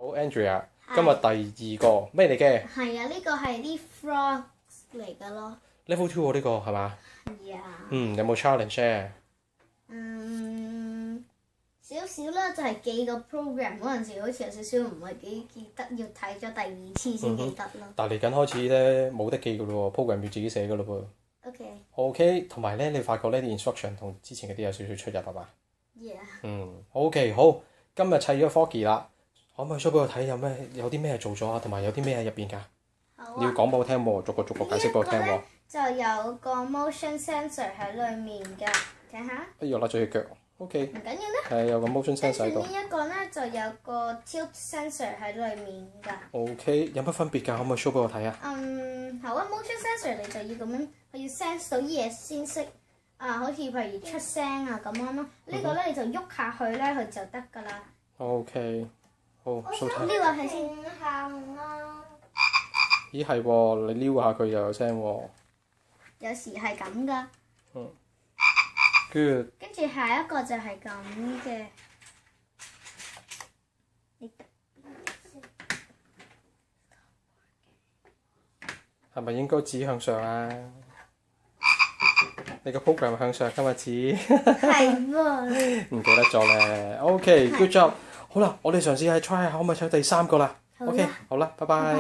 好 Andrea，今日第2個咩嚟嘅？係啊，呢個係啲 frogs 嚟㗎咯。Level 2喎呢個係嘛？係啊。有冇 challenge 咧？少少啦，就係記個 program 嗰陣時，好似有少少唔係幾記得，要睇咗第2次先記得咯。但係嚟緊開始咧冇得記㗎咯喎 ，program 要自己寫㗎咯噃。OK。OK，同埋咧你發覺呢啲 instruction 同之前嗰啲有少少出入係嘛Yeah。OK 好，今日砌咗 Froggy 啦，可唔可以 show 俾我睇有啲咩做咗啊？同埋有啲咩喺入邊㗎？好啊。你要講俾我聽喎，逐個解釋俾我聽喎。就有個 motion sensor 喺裡面㗎，睇下。哎呀，甩咗隻腳。OK。唔緊要啦。係有個 motion sensor 喺度。跟住呢一個咧就有個 tilt sensor 喺裡面㗎。OK，有乜分別㗎？可唔可以 show 俾我睇啊？好啊 ，motion sensor 你就要咁樣，佢要 sense 到啲嘢先識好似譬如出聲啊咁樣咯。呢個咧你就喐下去咧，佢就得㗎啦。OK，好 show 睇。呢個係先。咦係喎，你撩下佢就有聲喎。有時係咁㗎。Good。跟住下一個就係咁嘅。係咪應該指向上啊？你個 program 向上今日指。係喎。唔記得咗咧。OK，good job。好啦，我哋嘗試係 try 下可唔可以砌第3個啦。OK，好啦，拜拜。